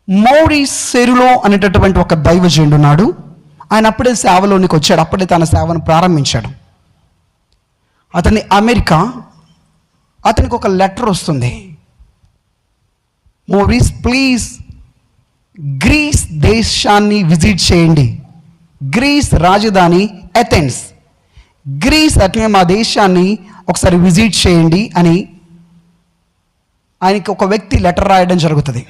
Morris సెరులో అనేటటువంటి ఒక దైవజనుడు ఉన్నాడు. ఆయన అప్పుడే సేవలోనికి వచ్చాడు, అప్పుడే తన సేవను ప్రారంభించాడు. అతని అమెరికా, అతనికి ఒక లెటర్ వస్తుంది. మోరిస్ ప్లీజ్ గ్రీస్ దేశాన్ని విజిట్ చేయండి. గ్రీస్ రాజధాని ఎథెన్స్. గ్రీస్ అట్నే మా దేశాన్ని ఒకసారి విజిట్ చేయండి అని ఆయనకి ఒక వ్యక్తి లెటర్ రాయడం జరుగుతుంది.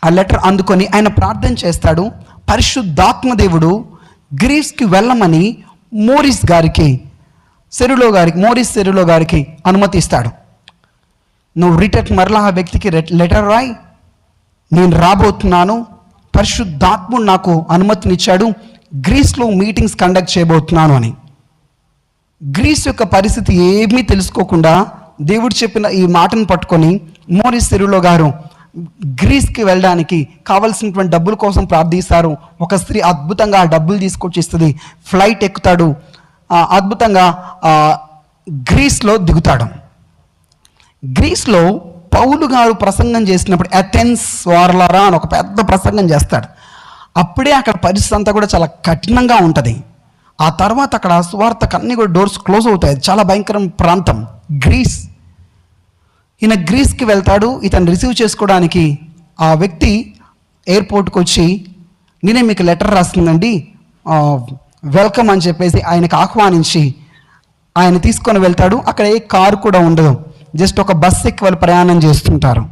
ఆ లెటర్ అందుకొని ఆయన ప్రార్థన చేస్తాడు. పరిశుద్ధాత్మ దేవుడు గ్రీస్కి వెళ్ళమని మోరిస్ సెరులో గారికి అనుమతి ఇస్తాడు. నువ్వు రిటర్న్ మరలా ఆ వ్యక్తికి లెటర్ రాయి, నేను రాబోతున్నాను, పరిశుద్ధాత్ముడు నాకు అనుమతినిచ్చాడు, గ్రీస్లో మీటింగ్స్ కండక్ట్ చేయబోతున్నాను అని. గ్రీస్ యొక్క పరిస్థితి ఏమీ తెలుసుకోకుండా దేవుడు చెప్పిన ఈ మాటను పట్టుకొని మోరిస్ సెరులో గారు గ్రీస్కి వెళ్ళడానికి కావలసినటువంటి డబ్బుల కోసం ప్రార్థిస్తారు. ఒక స్త్రీ అద్భుతంగా ఆ డబ్బులు తీసుకొచ్చి ఇస్తుంది. ఫ్లైట్ ఎక్కుతాడు, అద్భుతంగా గ్రీస్లో దిగుతాడు. గ్రీస్లో పౌలు గారు ప్రసంగం చేసినప్పుడు ఎథెన్స్ వార్లరా అని ఒక పెద్ద ప్రసంగం చేస్తాడు. అప్పుడే అక్కడ పరిస్థితి అంతా కూడా చాలా కఠినంగా ఉంటుంది. ఆ తర్వాత అక్కడ సువార్తకు అన్ని కూడా డోర్స్ క్లోజ్ అవుతాయి. చాలా భయంకరం ప్రాంతం గ్రీస్. ఈయన గ్రీస్కి వెళ్తాడు. ఇతను రిసీవ్ చేసుకోవడానికి ఆ వ్యక్తి ఎయిర్పోర్ట్కి వచ్చి, నేనే మీకు లెటర్ రాస్తుందండి, వెల్కమ్ అని చెప్పేసి ఆయనకు ఆహ్వానించి ఆయన తీసుకొని వెళ్తాడు. అక్కడ ఏ కారు కూడా ఉండదు, జస్ట్ ఒక బస్ ఎక్కి వాళ్ళు ప్రయాణం చేస్తుంటారు.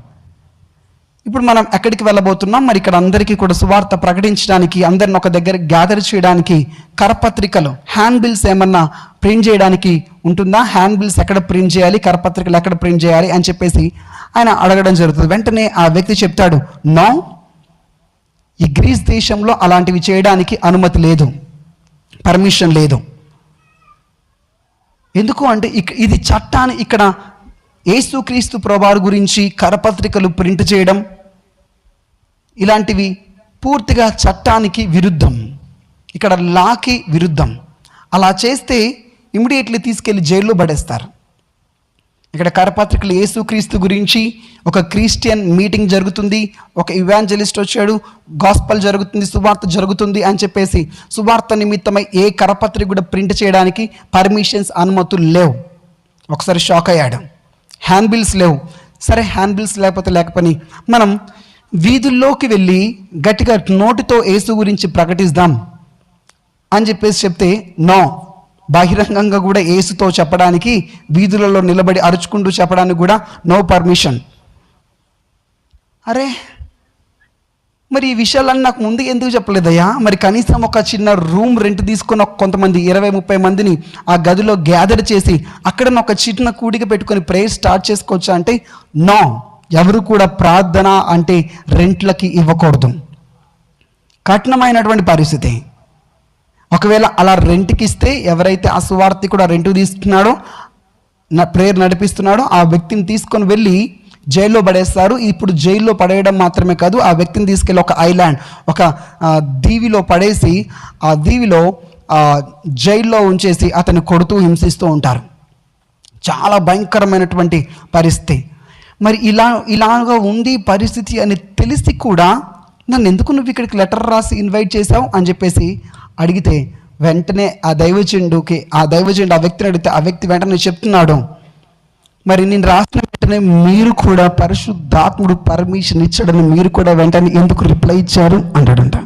ఇప్పుడు మనం ఎక్కడికి వెళ్ళబోతున్నాం? మరి ఇక్కడ అందరికీ కూడా సువార్త ప్రకటించడానికి, అందరిని ఒక దగ్గర గ్యాదర్ చేయడానికి కరపత్రికలు, హ్యాండ్ బిల్స్ ఏమన్నా ప్రింట్ చేయడానికి ఉంటుందా? హ్యాండ్ బిల్స్ ఎక్కడ ప్రింట్ చేయాలి, కరపత్రికలు ఎక్కడ ప్రింట్ చేయాలి అని చెప్పేసి ఆయన అడగడం జరుగుతుంది. వెంటనే ఆ వ్యక్తి చెప్తాడు, నో, ఈ గ్రీస్ దేశంలో అలాంటివి చేయడానికి అనుమతి లేదు, పర్మిషన్ లేదు. ఎందుకు అంటే ఇది చట్టాన్ని, ఇక్కడ యేసుక్రీస్తు ప్రభువారి గురించి కరపత్రికలు ప్రింట్ చేయడం ఇలాంటివి పూర్తిగా చట్టానికి విరుద్ధం, ఇక్కడ లాకి విరుద్ధం. అలా చేస్తే ఇమ్మీడియట్లీ తీసుకెళ్ళి జైల్లో పడేస్తారు. ఇక్కడ కరపత్రికలు యేసుక్రీస్తు గురించి ఒక క్రిస్టియన్ మీటింగ్ జరుగుతుంది, ఒక ఇవాంజలిస్ట్ వచ్చాడు, గాస్పల్ జరుగుతుంది, సువార్త జరుగుతుంది అని చెప్పేసి సువార్త నిమిత్తమై ఏ కరపత్రిక కూడా ప్రింట్ చేయడానికి పర్మిషన్స్, అనుమతులు లేవు. ఒకసారి షాక్ అయ్యాడు. హ్యాండ్ బిల్స్ లేవు. సరే, హ్యాండ్ బిల్స్ లేకపోతే మనం వీధుల్లోకి వెళ్ళి గట్టిగా నోటితో యేసు గురించి ప్రకటిద్దాం అని చెప్పేసి చెప్తే, నో, బహిరంగంగా కూడా యేసుతో చెప్పడానికి, వీధులలో నిలబడి అరుచుకుంటూ చెప్పడానికి కూడా నో పర్మిషన్. అరే, మరి ఈ విషయాలన్నీ నాకు ముందు ఎందుకు చెప్పలేదయ్యా? మరి కనీసం ఒక చిన్న రూమ్ రెంట్ తీసుకొని కొంతమంది 20-30 మందిని ఆ గదిలో గ్యాదర్ చేసి అక్కడ ఒక చిన్న కూడిక పెట్టుకొని ప్రేయర్ స్టార్ట్ చేసుకోవచ్చా అంటే, నో, ఎవరు కూడా ప్రార్థన అంటే రెంట్లకి ఇవ్వకూడదు. కఠినమైనటువంటి పరిస్థితి. ఒకవేళ అలా రెంట్కి ఇస్తే ఎవరైతే ఆ సువార్థికుడు ఆ రెంట్ తీసుకున్నాడో, ప్రేయర్ నడిపిస్తున్నాడో ఆ వ్యక్తిని తీసుకొని వెళ్ళి జైల్లో పడేస్తారు. ఇప్పుడు జైల్లో పడేయడం మాత్రమే కాదు, ఆ వ్యక్తిని తీసుకెళ్ళి ఒక ఐలాండ్, ఒక దీవిలో పడేసి ఆ దీవిలో జైల్లో ఉంచేసి అతన్ని కొడుతూ హింసిస్తూ ఉంటారు. చాలా భయంకరమైనటువంటి పరిస్థితి. మరి ఇలాగా ఉంది పరిస్థితి అని తెలిసి కూడా నన్ను ఎందుకు నువ్వు ఇక్కడికి లెటర్ రాసి ఇన్వైట్ చేసావు అని చెప్పేసి అడిగితే, వెంటనే ఆ దైవజనుడు ఆ వ్యక్తిని అడిగితే ఆ వ్యక్తి వెంటనే చెప్తున్నాడు, మరి నేను రాసిన వెంటనే మీరు కూడా పరిశుద్ధాత్ముడు పర్మిషన్ ఇచ్చాడని మీరు కూడా వెంటనే ఎందుకు రిప్లై ఇచ్చారు అంటాడంట.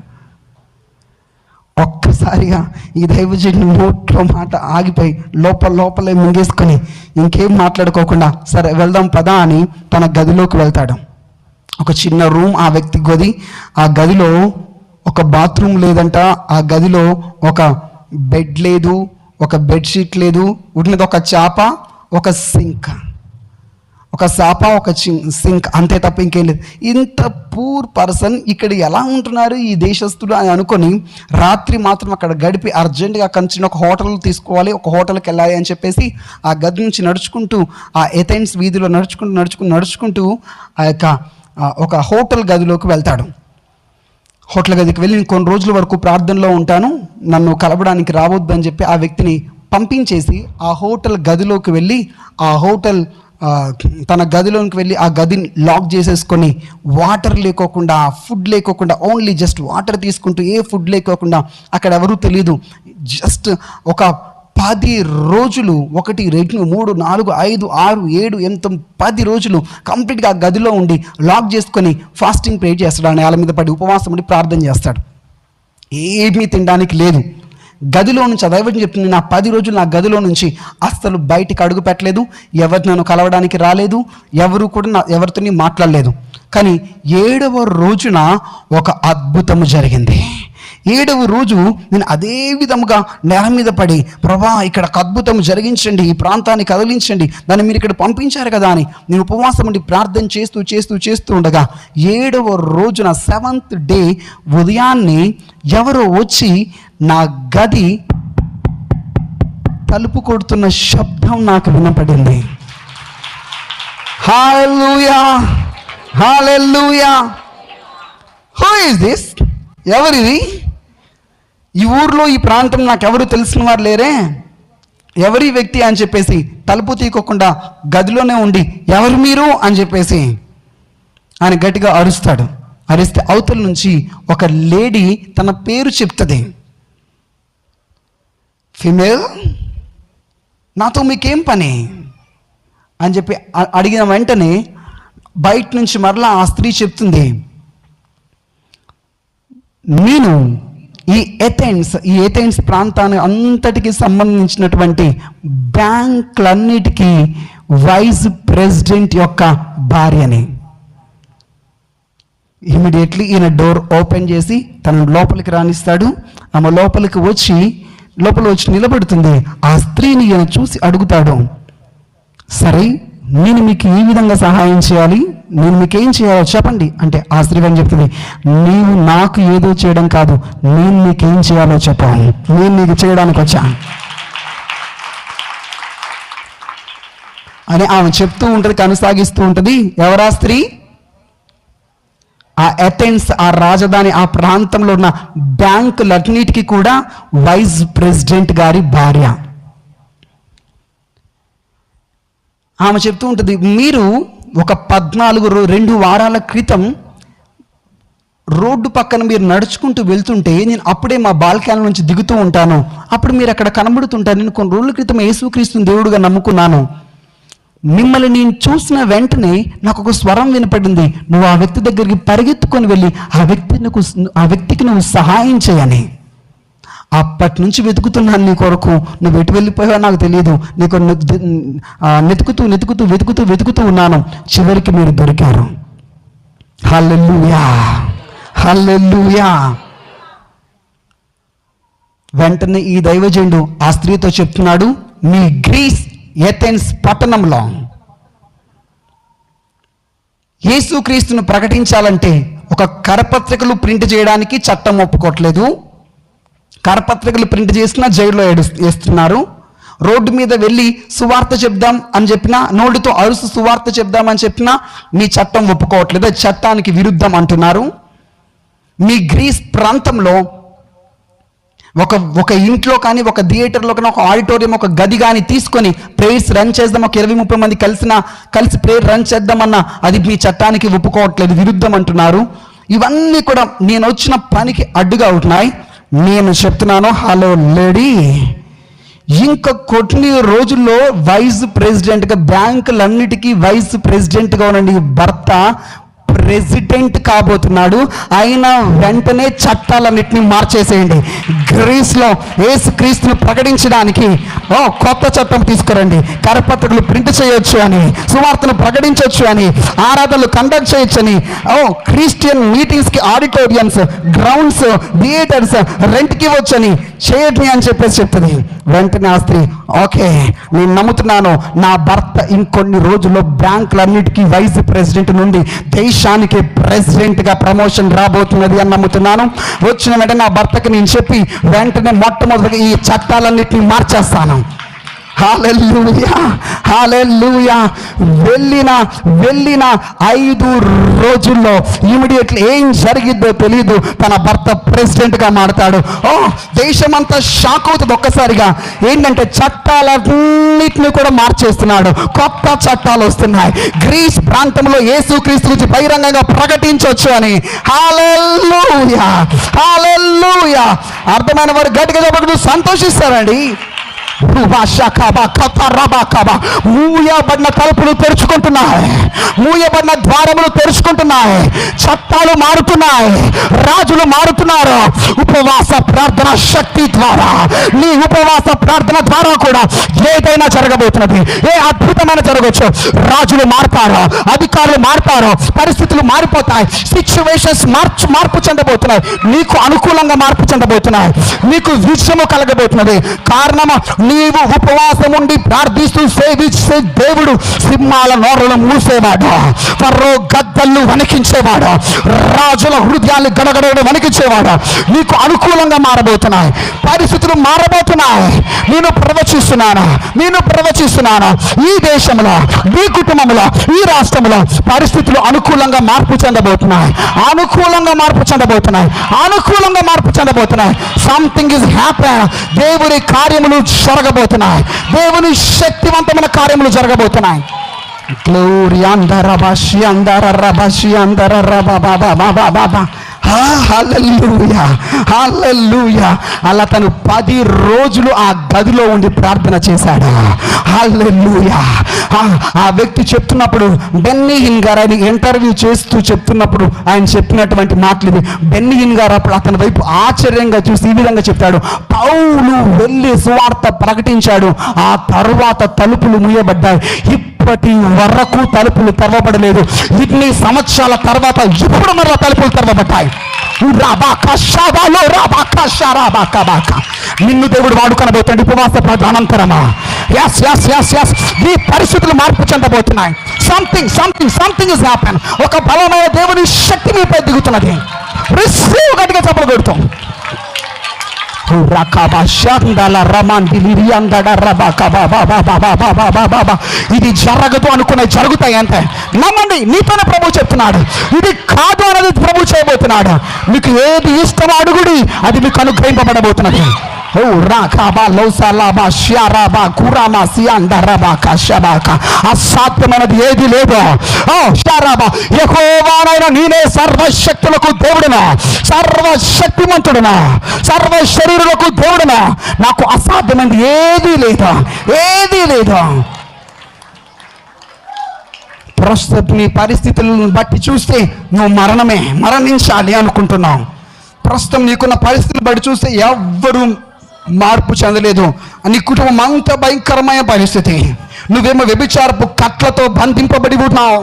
ఒక్కసారిగా ఈ దైవజనుడు నోట్లో మాట ఆగిపోయి లోపలే మింగేసుకొని ఇంకేం మాట్లాడుకోకుండా, సరే వెళ్దాం పదా అని తన గదిలోకి వెళ్తాడు. ఒక చిన్న రూమ్ ఆ వ్యక్తి గది. ఆ గదిలో ఒక బాత్రూమ్ లేదంట, ఆ గదిలో ఒక బెడ్ లేదు, ఒక బెడ్షీట్ లేదు, ఉన్నది ఒక చాప, ఒక సింక్, ఒక సాప, ఒక సింక్, అంతే తప్ప ఇంకేం లేదు. ఇంత పూర్ పర్సన్ ఇక్కడ ఎలా ఉంటున్నారు ఈ దేశస్తుడు అని అనుకొని రాత్రి మాత్రం అక్కడ గడిపి అర్జెంటుగా కంచిన ఒక హోటల్ తీసుకోవాలి, ఒక హోటల్కి వెళ్ళాలి అని చెప్పేసి ఆ గది నుంచి నడుచుకుంటూ ఆ ఎథెన్స్ వీధిలో నడుచుకుంటూ ఆ యొక్క ఒక హోటల్ గదిలోకి వెళ్తాడు. హోటల్ గదికి వెళ్ళి నేను కొన్ని రోజుల వరకు ప్రార్థనలో ఉంటాను, నన్ను కలవడానికి రావద్దు అని చెప్పి ఆ వ్యక్తిని పంపించేసి ఆ హోటల్ గదిలోకి వెళ్ళి ఆ హోటల్ తన గదిలోకి వెళ్ళి ఆ గదిని లాక్ చేసేసుకొని వాటర్ లేకోకుండా, ఫుడ్ లేకోకుండా, ఓన్లీ జస్ట్ వాటర్ తీసుకుంటూ, ఏ ఫుడ్ లేకోకుండా, అక్కడ ఎవరూ తెలియదు, జస్ట్ ఒక 10 రోజులు, 1 2 3 4 5 6 7 8 10 రోజులు కంప్లీట్గా ఆ గదిలో ఉండి లాక్ చేసుకొని ఫాస్టింగ్ ప్రే చేస్తాడు. ఆ నేల మీద పడి ఉపవాసం ఉండి ప్రార్థన చేస్తాడు. ఏమీ తినడానికి లేదు. గదిలో నుంచి దైవజనం చెప్తుంది, నా 10 రోజులు నా గదిలో నుంచి అస్సలు బయటికి అడుగు పెట్టలేదు, ఎవరు నన్ను కలవడానికి రాలేదు, ఎవరు కూడా ఎవరితోని మాట్లాడలేదు. కానీ 7వ రోజున ఒక అద్భుతము జరిగింది. 7వ రోజు నేను అదే విధముగా నేల మీద పడి, ప్రభా ఇక్కడ ఒక అద్భుతం జరిగించండి, ఈ ప్రాంతాన్ని కదిలించండి, దాన్ని మీరు ఇక్కడ పంపించారు కదా అని నేను ఉపవాసం ఉండి ప్రార్థన చేస్తూ ఉండగా 7వ రోజున 7th డే ఉదయాన్నే ఎవరో వచ్చి నా గది తలుపు కొడుతున్న శబ్దం నాకు వినపడింది. Hallelujah, hallelujah. Who is this? ఎవరిది? ఈ ఊర్లో, ఈ ప్రాంతం నాకు ఎవరు తెలిసిన వారు లేరే, ఎవరి వ్యక్తి అని చెప్పేసి తలుపు తీయకుండా గదిలోనే ఉండి, ఎవరు మీరు అని చెప్పేసి ఆయన గట్టిగా అరుస్తాడు. అరిస్తే అవతల నుంచి ఒక లేడీ తన పేరు చెప్తుంది. ఫిమేల్, నాతో మీకేం పని అని చెప్పి అడిగిన వెంటనే బయట నుంచి మరలా ఆ స్త్రీ చెప్తుంది, నేను ఈ ఏథెన్స్ ప్రాంతాన్ని అంతటికి సంబంధించినటువంటి బ్యాంకులన్నిటికీ వైస్ ప్రెసిడెంట్ యొక్క భార్యని. ఇమీడియట్లీ ఈయన డోర్ ఓపెన్ చేసి తనను లోపలికి రానిస్తాడు. ఆమె లోపల వచ్చి నిలబడుతుంది. ఆ స్త్రీని ఈయన చూసి అడుగుతాడు, సరే నేను మీకు ఈ విధంగా సహాయం చేయాలి, నేను మీకేం చేయాలో చెప్పండి అంటే ఆ స్త్రీ అని చెప్తుంది, నీవు నాకు ఏదో చేయడం కాదు, నేను నీకేం చేయాలో చెప్పాలి, నేను నీకు చేయడానికి వచ్చాను అని ఆమె చెప్తూ ఉంటుంది, కొనసాగిస్తూ ఉంటుంది. ఎవరా స్త్రీ? ఆ ఏథెన్స్, ఆ రాజధాని, ఆ ప్రాంతంలో ఉన్న బ్యాంకులన్నిటికీ కూడా వైస్ ప్రెసిడెంట్ గారి భార్య. ఆమె చెప్తూ ఉంటుంది, మీరు ఒక 2 వారాల క్రితం రోడ్డు పక్కన మీరు నడుచుకుంటూ వెళ్తుంటే నేను అప్పుడే మా బాల్కనీ నుంచి దిగుతూ ఉంటాను, అప్పుడు మీరు అక్కడ కనబడుతుంటారు. నేను కొన్ని రోజుల క్రితం యేసుక్రీస్తుని దేవుడుగా నమ్ముకున్నాను. మిమ్మల్ని నేను చూసిన వెంటనే నాకు ఒక స్వరం వినపడింది, నువ్వు ఆ వ్యక్తి దగ్గరికి పరిగెత్తుకొని వెళ్ళి ఆ వ్యక్తికి నువ్వు సహాయం చేయని. అప్పటి నుంచి వెతుకుతున్నాను నీ కొరకు, నువ్వు ఎటు వెళ్ళిపోయావో నాకు తెలియదు, నీకు వెతుకుతూ ఉన్నాను, చివరికి మీరు దొరికారు. హల్లెలూయా, హల్లెలూయా. వెంటనే ఈ దైవజనుడు ఆ స్త్రీతో చెప్తున్నాడు, మీ గ్రీస్ ఏథెన్స్ పట్టణంలో యేసుక్రీస్తును ప్రకటించాలంటే ఒక కరపత్రికలు ప్రింట్ చేయడానికి చట్టం ఒప్పుకోవట్లేదు. కరపత్రికలు ప్రింట్ చేసినా జైల్లో వేస్తున్నారు. రోడ్డు మీద వెళ్ళి సువార్త చెప్దాం అని చెప్పినా, నోటితో అరుసు సువార్త చెప్దామని చెప్పినా మీ చట్టం ఒప్పుకోవట్లేదు, చట్టానికి విరుద్ధం అంటున్నారు. మీ గ్రీస్ ప్రాంతంలో ఒక ఇంట్లో కానీ, ఒక థియేటర్లో కానీ, ఒక ఆడిటోరియం, ఒక గది కానీ తీసుకొని ప్రేయర్స్ రన్ చేద్దాం, ఒక 20-30 మంది కలిసి ప్రేయర్ రన్ చేద్దామన్నా అది మీ చట్టానికి ఒప్పుకోవట్లేదు, విరుద్ధం అంటున్నారు. ఇవన్నీ కూడా నేను వచ్చిన పనికి అడ్డుగా ఉంటున్నాయి. నేను చెప్తున్నాను, హలో లేడీ, ఇంకా కొన్ని రోజుల్లో వైస్ ప్రెసిడెంట్గా, బ్యాంకులన్నిటికీ వైస్ ప్రెసిడెంట్గా ఉన్న భర్త ప్రెసిడెంట్ కాబోతున్నాడు. అయినా వెంటనే చట్టాలన్నింటినీ మార్చేసేయండి. గ్రీస్లో యేసుక్రీస్తును ప్రకటించడానికి కొత్త చట్టం తీసుకురండి. కరపత్రికలు ప్రింట్ చేయొచ్చు అని, సువార్తను ప్రకటించవచ్చు అని, ఆరాధనలు కండక్ట్ చేయొచ్చు అని, క్రిస్టియన్ మీటింగ్స్కి ఆడిటోరియంస్, గ్రౌండ్స్, థియేటర్స్ రెంట్కి ఇవ్వచ్చు అని చేయట్ని అని చెప్పేసి చెప్తుంది. వెంటనే ఆ స్త్రీ, ఓకే నేను నమ్ముతున్నాను, నా భర్త ఇంకొన్ని రోజుల్లో బ్యాంకులన్నిటికీ వైస్ ప్రెసిడెంట్ నుండి దేశానికి ప్రెసిడెంట్గా ప్రమోషన్ రాబోతున్నది అని నమ్ముతున్నాను. వచ్చిన వెంటనే నా భర్తకి నేను చెప్పి వెంటనే మొట్టమొదటిగా ఈ చట్టాలన్నింటినీ మార్చేస్తాను. హల్లెలూయా, హల్లెలూయా. వెళ్ళిన 5 రోజుల్లో ఇమీడియట్లీ ఏం జరిగిద్దో తెలియదు. తన భర్త ప్రెసిడెంట్గా మారతాడు. దేశమంతా షాక్ అవుతుంది ఒక్కసారిగా. ఏంటంటే చట్టాలన్నిటిని కూడా మార్చేస్తున్నాడు. కొత్త చట్టాలు వస్తున్నాయి. గ్రీస్ ప్రాంతంలో యేసుక్రీస్తు గురించి బహిరంగంగా ప్రకటించవచ్చు అని. హల్లెలూయా, హల్లెలూయా. అర్థమైన వారు గట్టిగా చెప్పకుండా సంతోషిస్తారండి. మూయబడిన తలుపులు తెరుచుకుంటున్నాయి, మూయబడిన ద్వారములు తెరుచుకుంటున్నాయి, చట్టాలు మారుతున్నాయి, రాజులు మారుతున్నారు. ఉపవాస ప్రార్థన శక్తి ద్వారా, నీ ఉపవాస ప్రార్థన ద్వారా కూడా ఏదైనా జరగబోతున్నది. ఏ అద్భుతమైన జరగవచ్చు. రాజులు మారుతారు, అధికారులు మారుతారు, పరిస్థితులు మారిపోతాయి, సిచ్యువేషన్స్ మార్పు చెందబోతున్నాయి, నీకు అనుకూలంగా మార్పు చెందబోతున్నాయి, నీకు విజయము కలగబోతున్నది. కారణము నీవు ఉపవాసం ఉండి ప్రార్థిస్తూ సేవించే దేవుడు సింహాల నోరులను మూసేవాడు, ఫరో గద్దళ్ళు వణికించేవాడు, రాజుల హృదయాన్ని గడగడగడ వణికించేవాడు. నీకు అనుకూలంగా మారబోతున్నాయి, పరిస్థితులు మారబోతున్నాయి. నేను ప్రవచిస్తున్నాను ఈ దేశంలో, ఈ కుటుంబంలో, ఈ రాష్ట్రంలో పరిస్థితులు అనుకూలంగా మార్పు చెందబోతున్నాయి, అనుకూలంగా మార్పు చెందబోతున్నాయి. Something is happen. దేవుని కార్యములు జరగబోతున్నాయి, దేవుని శక్తివంతమైన కార్యములు జరగబోతున్నాయి. గ్లోరీ అందరబాషి అందరబాషి అందరబాబా. హల్లెలూయా, హల్లెలూయా. అలా తను 10 రోజులు ఆ గదిలో ఉండి ప్రార్థన చేశాడు. హల్లెలూయా. ఆ వ్యక్తి చెప్తున్నప్పుడు, బెన్నీ హిన్ గారు ఆయన ఇంటర్వ్యూ చేస్తూ చెప్తున్నప్పుడు ఆయన చెప్పినటువంటి మాటలు ఇవి. బెన్నీ హిన్ గారు అప్పుడు అతని వైపు ఆశ్చర్యంగా చూసి ఈ విధంగా చెప్తాడు: పౌలు వెళ్ళి సువార్త ప్రకటించాడు, ఆ తరువాత తలుపులు మూయబడ్డాయి, ఇప్పటి వరకు తలుపులు తెరవబడలేదు. ఇన్ని సంవత్సరాల తర్వాత ఇప్పుడు మరలా తలుపులు తెరవబడ్డాయి. నిన్ను దేవుడు వాడుకొనబోతున్నాడు ఉపవాస ప్రార్థనానంతరమా. ఈ పరిస్థితులు మార్పు చెందబోతున్నాయి. Something is happen. ఒక బలమైన దేవుని శక్తి మీపై దిగుతున్నది. రిసీవ్, గట్టిగా చెప్పలు కొడుతాం. ఇది జరగదు అనుకునే జరుగుతాయి అంతే. నమ్మండి, నీతోనే ప్రభు చెప్తున్నాడు. ఇది కాదు అనేది ప్రభు చేయబోతున్నాడు. మీకు ఏది ఇష్టమో అడుగుడి, అది మీకు అనుగ్రహింపబడబోతున్నది. అసాధ్యమైనది ఏది లేదు. యెహోవానైన నేనే సర్వశక్తులకు దేవుడునా, సర్వశక్తిమంతుడునా, సర్వ శరీరులకు దేవుడునా. నాకు అసాధ్యమైనది ఏది లేదు. ప్రస్తుత నీ పరిస్థితులను బట్టి చూస్తే నువ్వు మరణించాలి అనుకుంటున్నావు. ప్రస్తుతం నీకున్న పరిస్థితులను బట్టి చూస్తే ఎవ్వరూ మార్పు చెందలేదు. నీ కుటుంబం అంత భయంకరమైన పరిస్థితి. నువ్వేమో వ్యభిచారపు కట్లతో బంధింపబడి ఉన్నావు,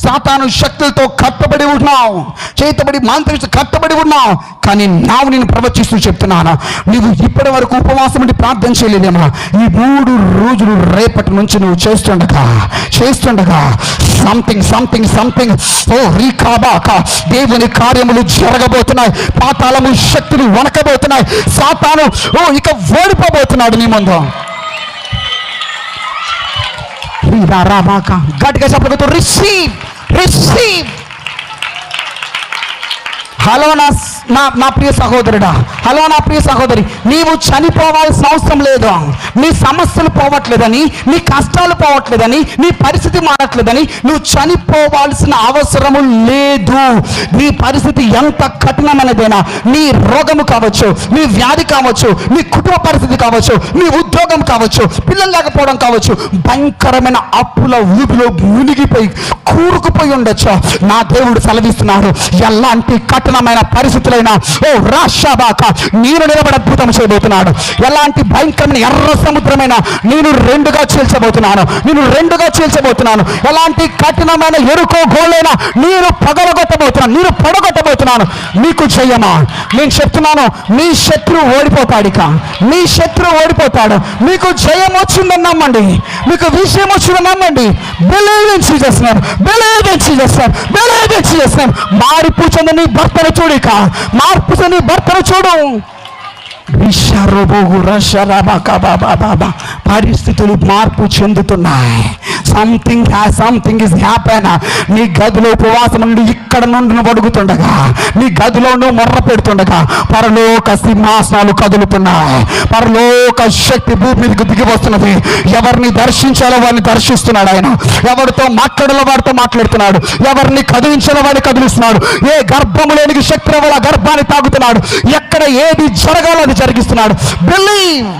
సాతాను శక్తులతో కట్టబడి ఉన్నావు, చేతబడి మాంత్రిక కట్టబడి ఉన్నావు. కానీ నేను ప్రవచిస్తూ చెప్తున్నాను, నీవు ఇప్పటి వరకు ఉపవాసం ఉండి ప్రార్థన చేయలేదేమో. ఈ 3 రోజులు రేపటి నుంచి నువ్వు చేస్తుండగా సంథింగ్ దేవుని కార్యములు జరగబోతున్నాయి. పాతాళము శక్తులు వణకబోతున్నాయి. సాతాను ఇక ఓడిపోబోతున్నాడు నీ ముందు. గట్టిగా చెప్పగలుగుతూ రిసీవ్. హలో నా ప్రియ సహోదరుడా, హలో నా ప్రియ సహోదరి, నీవు చనిపోవాల్సిన అవసరం లేదు. నీ సమస్యలు పోవట్లేదని, నీ కష్టాలు పోవట్లేదని, నీ పరిస్థితి మారట్లేదని నువ్వు చనిపోవాల్సిన అవసరము లేదు. నీ పరిస్థితి ఎంత కఠినమైనదైనా, నీ రోగము కావచ్చు, నీ వ్యాధి కావచ్చు, నీ కుటుంబ పరిస్థితి కావచ్చు, నీ ఉద్యోగం కావచ్చు, పిల్లలు లేకపోవడం కావచ్చు, భయంకరమైన అప్పుల ఊపిలో మునిగిపోయి కూరుకుపోయి ఉండొచ్చు. నా దేవుడు సెలవిస్తున్నాడు, ఎలాంటి కఠినమైన పరిస్థితులైనా నేను నిలబడి అద్భుతం చేయబోతున్నాడు. ఎలాంటి భయంకరమైన ఎర్ర సముద్రమైన నేను రెండుగా చీల్చబోతున్నాను. ఎలాంటి కఠినమైన ఎరుకో గోళ్ళైనా నేను పడగొట్టబోతున్నాను. మీకు జయమా? నేను చెప్తున్నాను, నీ శత్రువు ఓడిపోతాడు. మీకు జయం వచ్చిందని నమ్మండి, మీకు విజయం వచ్చిందని నమ్మండి. Believe in Jesus name. మార్పు చెందని భర్తను చూడు. పరిస్థితులు మార్పు చెందుతున్నాయి. Something is happen. నీ గదిలో ఉపవాసం నుండి ఇక్కడ నుండి నువ్వు అడుగుతుండగా, నీ గదిలో నువ్వు మొర్ర పెడుతుండగా పరలోక సింహాసనాలు కదులుతున్నాయి. పరలోక శక్తి భూమి మీదకి దిగి వస్తున్నది. ఎవరిని దర్శించాలో వారిని దర్శిస్తున్నాడు ఆయన. ఎవరితో మాట్లాడాలో వారితో మాట్లాడుతున్నాడు. ఎవరిని కదిలించాలో వారిని కదిలిస్తున్నాడు. ఏ గర్భము లేనికి శక్తి వల్ల గర్భాన్ని తాగుతున్నాడు. ఎక్కడ ఏది జరగాలో అది జరిగిస్తున్నాడు. బిలీవ్.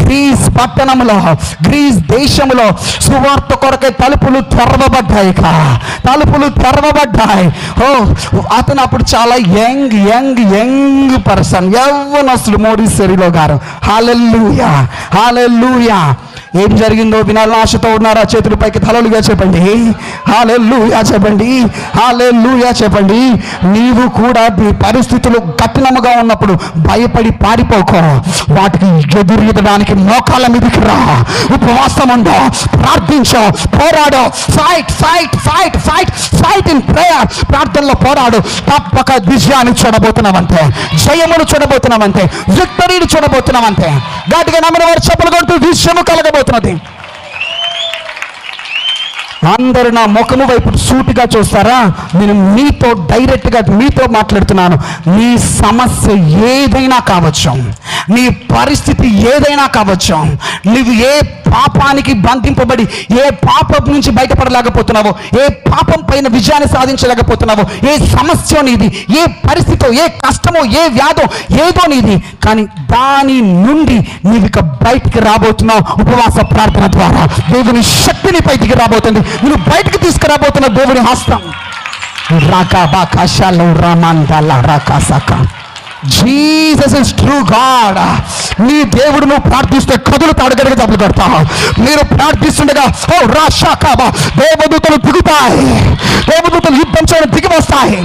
గ్రీస్ పట్టణంలో, గ్రీస్ దేశంలో సువార్త కొరకై తలుపులు తెరవబడ్డాయి. అతను అప్పుడు చాలా యంగ్ పర్సన్, యవ్వనస్తులు మోరిసెరిలో గారు. హల్లెలూయా, హల్లెలూయా. ఏం జరిగిందో వినాలని ఆశతో ఉన్నారా? చేతుల పైకి హల్లెలూయా చెప్పండి. హల్లెలూయా చెప్పండి. హల్లెలూయా చెప్పండి. నీవు కూడా నీ పరిస్థితులు కఠినముగా ఉన్నప్పుడు భయపడి పారిపోకో. వాటికి ఎదురెదడానికి మోకాళ్ళ మీదకి రా. ఉపవాసం ఉందో, ప్రార్థించో, పోరాడో. Fight in prayer. ప్రార్థనలో పోరాడు. తప్పక విజయాన్ని చూడబోతున్నావంతే, జయమును చూడబోతున్నావంతే, విక్టరీని చూడబోతున్నావంతే. గట్టిగా నమ్మిన వారు చెప్పులు కొడుతూ విజయము కలగబోతున్నది. అందరూ నా ముఖము వైపు సూటిగా చూస్తారా? నేను మీతో డైరెక్ట్గా మీతో మాట్లాడుతున్నాను. నీ సమస్య ఏదైనా కావచ్చు, నీ పరిస్థితి ఏదైనా కావచ్చు, నువ్వు ఏ పాపానికి బంధింపబడి ఏ పాపం నుంచి బయటపడలేకపోతున్నావో, ఏ పాపం పైన విజయాన్ని సాధించలేకపోతున్నావో, ఏ సమస్య నీది, ఏ పరిస్థితో, ఏ కష్టమో, ఏ వ్యాధో ఏదో నీది, కానీ దాని నుండి నీవు ఇక బయటికి రాబోతున్నావు. ఉపవాస ప్రార్థన ద్వారా దేవుని శక్తిని బయటికి రాబోతుంది. నువ్వు బయటికి తీసుకురాబోతున్న దేవుని హస్తం. Jesus is true God. నీ దేవుడు నువ్వు ప్రార్థిస్తే కదులుతాడు. గడిగ డబ్బులు కడతావు. మీరు ప్రార్థిస్తుండగా దేవదూతలు దిగుతాయి. దేవదూతలు యుద్ధం చేయడం దిగి వస్తాయి.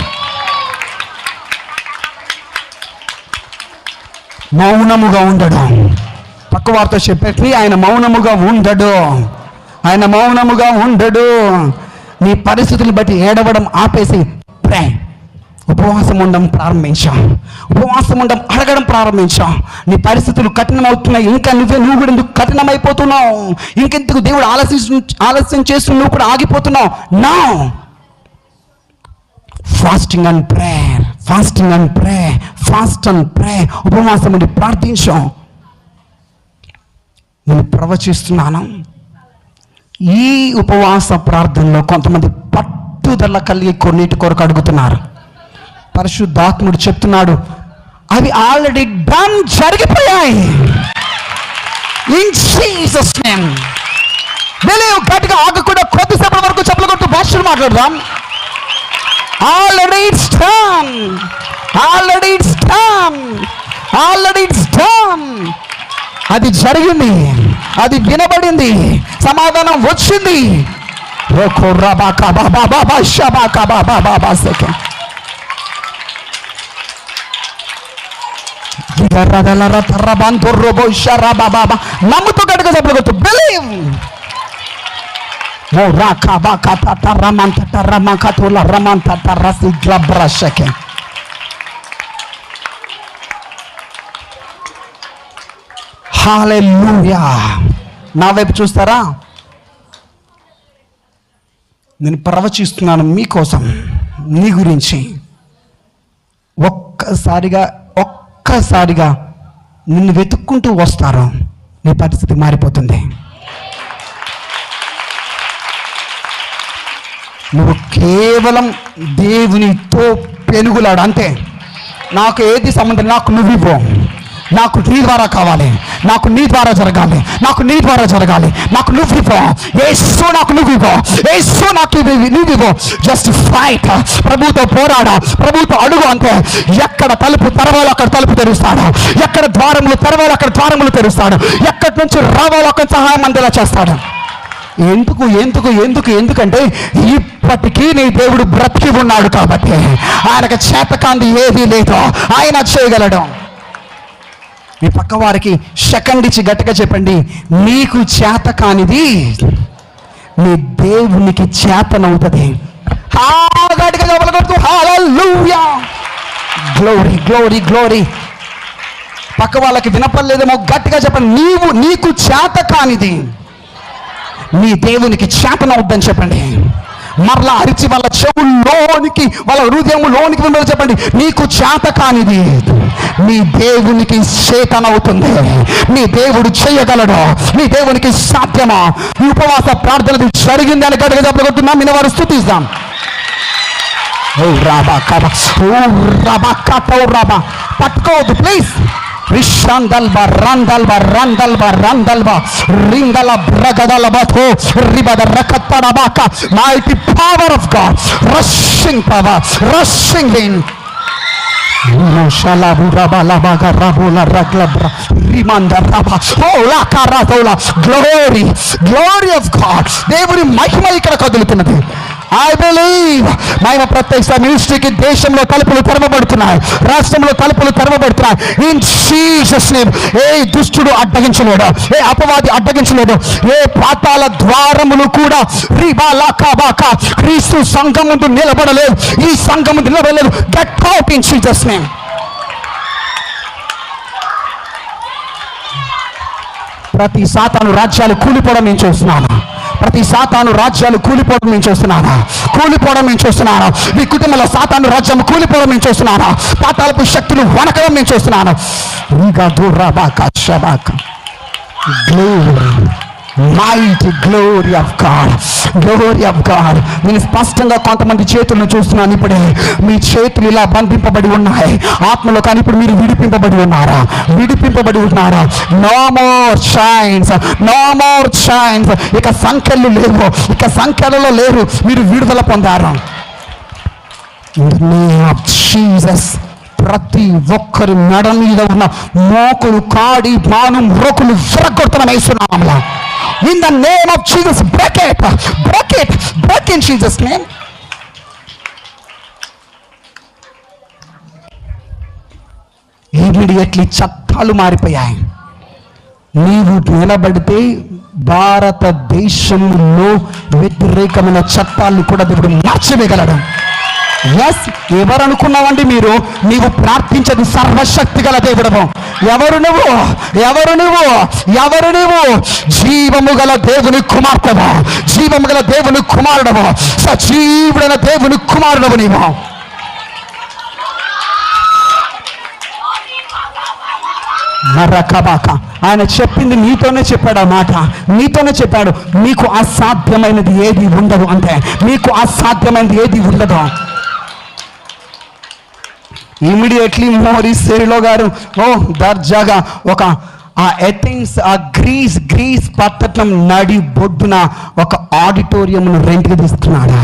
మౌనముగా ఉండడం. పక్క వారితో చెప్పేసి ఆయన మౌనముగా ఉండడు. ఆయన మౌనముగా ఉండడు. నీ పరిస్థితులు బట్టి ఏడవడం ఆపేసి ప్రే. ఉపవాసం ఉండడం ప్రారంభించాం. ఉపవాసం ఉండడం అడగడం ప్రారంభించాం. నీ పరిస్థితులు కఠినమవుతున్నాయి. ఇంకా నువ్వు కూడా ఎందుకు కఠినమైపోతున్నావు? ఇంకెందుకు దేవుడు ఆలస్యం చేస్తూ నువ్వు కూడా ఆగిపోతున్నావు? నా fasting and prayer, fasting and pray, fast and pray. ఉపవాసం ఉండి ప్రార్థించాం. నేను ప్రవచిస్తున్నాను, ఈ ఉపవాస ప్రార్థనలో కొంతమంది పట్టుదల కలిగి కొన్నిటి కొరకు అడుగుతున్నారు. పరిశుద్ధాత్ముడు చెప్తున్నాడు, అవి ఆల్రెడీ డన్, జరిగిపోయాయి. In Jesus name. బిలీవ్. గట్టిగా ఆగకుండా కొద్దిసేపటి వరకు చెప్పులు కొట్టు భాషలు మాట్లాడదాం. Already it's done, already it's done, already it's done. అది జరిగింది, అది వినబడింది, సమాధానం వచ్చింది. నమ్ముతూ గట్టిగా చెప్పులు కొట్టు. బిలీవ్. హల్లెలూయా. నా వైపు చూస్తారా? నేను ప్రవచిస్తున్నాను మీకోసం, నీ గురించి. ఒక్కసారిగా నిన్ను వెతుక్కుంటూ వస్తారు. నీ పరిస్థితి మారిపోతుంది. నువ్వు కేవలం దేవునితో పెనుగులాడు అంతే. నాకు ఏది సంబంధం, నాకు నువ్వివ్వు, నాకు నీ ద్వారా కావాలి, నాకు నీ ద్వారా జరగాలి, నాకు నీ ద్వారా జరగాలి, నాకు నువ్వివ్వు యేసు, నాకు నువ్వివ్వు యేసు, నాకు నువ్వివ్వు. Just fight. ప్రభుతో పోరాడా, ప్రభుతో అడుగు అంతే. ఎక్కడ తలుపు తెరవాలో అక్కడ తలుపు తెరుస్తాడు. ఎక్కడ ద్వారములు తెరవాలో అక్కడ ద్వారములు తెరుస్తాడు. ఎక్కడి నుంచి రావాలో అక్కడ సహాయం అందేలా చేస్తాడు. ఎందుకంటే ఇప్పటికీ నీ దేవుడు బ్రతికి ఉన్నాడు కాబట్టి. ఆయనకు చేతకాంది ఏదీ లేదు, ఆయన చేయగలడు. మీ పక్క వారికి సెకండ్ ఇచ్చి గట్టిగా చెప్పండి, నీకు చేత కానిది నీ దేవునికి చేతనవుతుంది. గట్టిగా చెప్పగలుగుతూ హల్లెలూయా, గ్లోరీ గ్లోరీ గ్లోరీ. పక్క వాళ్ళకి వినపడలేదేమో, గట్టిగా చెప్పండి. నీకు చేత కానిది నీ దేవునికి చేతనవుద్దని చెప్పండి. మరలా అరిచి వాళ్ళ చెవుల్లోనికి, వాళ్ళ హృదయంలోనికి వినమని చెప్పండి. నీకు చేత కానిది నీ దేవునికి చేతనవుతుంది. నీ దేవుడు చేయగలడు. నీ దేవునికి సాధ్యమా? ఈ ఉపవాస ప్రార్థనది జరిగింది అని గట్టిగా చెప్పగలుగుతున్నాం. నేను వారు స్తుతిస్తాం. పట్టుకోవద్దు please. Rishandalba randalba randalba randalba ringala bragadalba tho ribada rakatarabaka. Mighty power of God, rushing power, rushing wind. Glory, glory of God. దేవుని మహిమ ఇక్కడ కదులుతున్నది. I believe మహిమ ప్రత్యక్ష మినిస్ట్రీకి దేశంలో తలుపులు తెరవబడుతున్నాయి, రాష్ట్రంలో తలుపులు తెరవబడుతున్నాయి. In Jesus name. ఏ దుష్టుడు అడ్డగించలేడు, ఏ అపవాది అడ్డగించలేడు, ఏ పాతాళ ద్వారములు కూడా క్రీస్తు సంఘం ముందు నిలబడలేదు. ఈ సంఘం ముందు నిలబడలేదు. Get out in Jesus name. ప్రతి సాతాను రాజ్యాలు కూలిపోవడం నేను చూస్తున్నాను. ప్రతి సాతాను రాజ్యాలు కూలిపోవడం నేను చూస్తున్నాను. కూలిపోవడం నేను చూస్తున్నాను. మీ కుటుంబంలో సాతాను రాజ్యం కూలిపోవడం నేను చూస్తున్నాను. పాతాళపు శక్తులు వణకడం నేను చూస్తున్నాను. Mighty glory of God, glory of God. నేను స్పష్టంగా కొంతమంది చేతులను చూస్తున్నాను. ఇప్పుడే మీ చేతులు ఇలా బంధింపబడి ఉన్నాయి ఆత్మలో, కానీ ఇప్పుడు మీరు విడిపింపబడి ఉన్నారా? విడిపింపబడి ఉన్నారా? No more chains, no more chains. ఇక సంఖ్యలు లేవు, ఇక సంఖ్యలలో లేరు. మీరు విడుదల పొందారు. In the name of Jesus. ప్రతి ఒక్కరి మెడ మీద ఉన్న మోకులు, కాడి, మాను, రోకులు విరగొడుతున్న యేసునామములో. In the name of Jesus, break it, break it, break in Jesus' name. Immediately చట్టాలు మారిపోయాయి. నీవు నిలబడితే భారతదేశంలో వ్యతిరేకమైన చట్టాలను కూడా దేవుడు మార్చివేయగలడు. ఎస్, ఎవరు అనుకున్నావండి మీరు? నీవు ప్రార్థించదు సర్వశక్తి గల దేవుడవు. ఎవరు నువ్వు? ఎవరు నువ్వు? ఎవరు నువ్వు? జీవము గల దేవుని కుమార్తెవు, జీవము గల దేవుని కుమారుడవు, సజీవుడైన దేవుని కుమారుడవు నీవు. మరకబాక. ఆయన చెప్పింది నీతోనే చెప్పాడు. ఆ మాట నీతోనే చెప్పాడు. నీకు అసాధ్యమైనది ఏది ఉండదు. అంటే నీకు అసాధ్యమైనది ఏది ఉండదు. ఇమీడియట్లీ మోరిస్ సెరిలో గారు దర్జాగా ఒక ఎథెన్స్, గ్రీస్ పట్టణం నడి బొడ్డున ఒక ఆడిటోరియంను రెంట్కి తీసుకున్నాడా,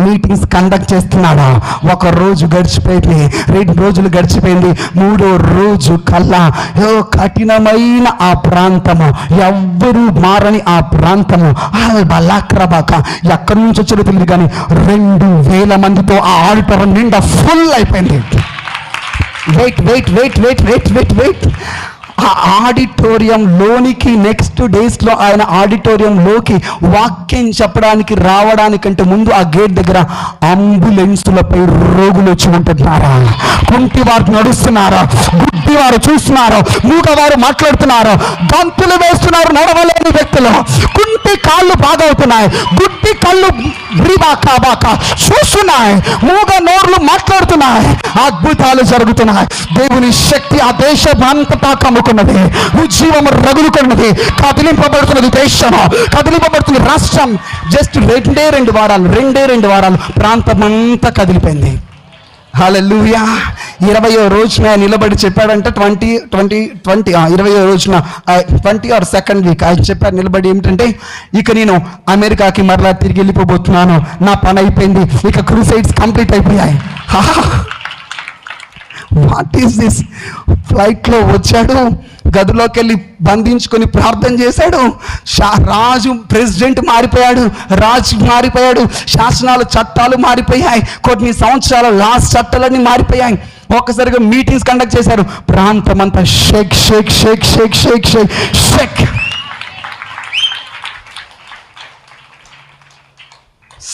మీటింగ్స్ కండక్ట్ చేస్తున్నాడా. ఒక రోజు గడిచిపోయింది, 2 రోజులు గడిచిపోయింది, 3వ రోజు కల్లా కఠినమైన ఆ ప్రాంతము, ఎవ్వరూ మారని ఆ ప్రాంతము బలాక్రబాక ఎక్కడి నుంచి వచ్చారో తెలియదు కానీ 2000 మందితో ఆ ఆడిటోరియం నిండా ఫుల్ అయిపోయింది. వెయిట్ ఆ ఆడిటోరియం లోనికి నెక్స్ట్ డేస్లో ఆయన ఆడిటోరియంలోకి వాక్యం చెప్పడానికి రావడానికంటే ముందు ఆ గేట్ దగ్గర అంబులెన్సులపై రోగులు వచ్చి ఉంటున్నారా, కుంటి వారు నడుస్తున్నారా, గుడ్డి వారు చూస్తున్నారు, మూగవారు మాట్లాడుతున్నారు, గంతులు వేస్తున్నారు నడవలేని వ్యక్తులు, కుంటి కాళ్ళు బాగవుతున్నాయి, గుడ్డి కళ్ళు చూస్తున్నాయి, మూగ నోర్లు మాట్లాడుతున్నాయి, అద్భుతాలు జరుగుతున్నాయి. దేవుని శక్తి ఆ దేశం అంతటా కమ్ముకున్నది, ఉజ్జీవము రగులుకున్నది, కదిలింపబడుతున్నది దేశము, కదిలింపబడుతుంది రాష్ట్రం. జస్ట్ 2 వారాలు ప్రాంతమంతా కదిలిపోయింది. హల్లెలూయా. 20వ రోజున నిలబడి చెప్పాడంట, 20వ రోజున 20 or 2nd week ఆయన చెప్పారు నిలబడి ఏమిటంటే, ఇక నేను అమెరికాకి మరలా తిరిగి వెళ్ళిపోబోతున్నాను, నా పని అయిపోయింది, ఇక క్రూసైడ్స్ కంప్లీట్ అయిపోయాయి. What is this? ఫ్లైట్లో వచ్చాడు, గదిలోకి వెళ్ళి బంధించుకొని ప్రార్థన చేశాడు. రాజు ప్రెసిడెంట్ మారిపోయాడు, రాజు మారిపోయాడు, శాసనాలు చట్టాలు మారిపోయాయి, కొన్ని సంవత్సరాల లాస్ట్ చట్టాలన్నీ మారిపోయాయి. ఒక్కసారిగా మీటింగ్స్ కండక్ట్ చేశారు, ప్రాంతం అంతా shake shake shake shake shake shake shake.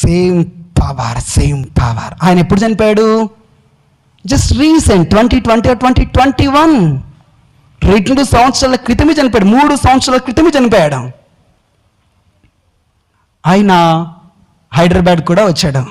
Same power. ఆయన ఎప్పుడు చనిపోయాడు? జస్ట్ రీసెంట్ 2020 or 2021, 2 సంవత్సరాల క్రితమే చనిపోయాడు. 3 సంవత్సరాల క్రితమే చనిపోయాడు. ఆయన హైదరాబాద్ కూడా వచ్చాడు.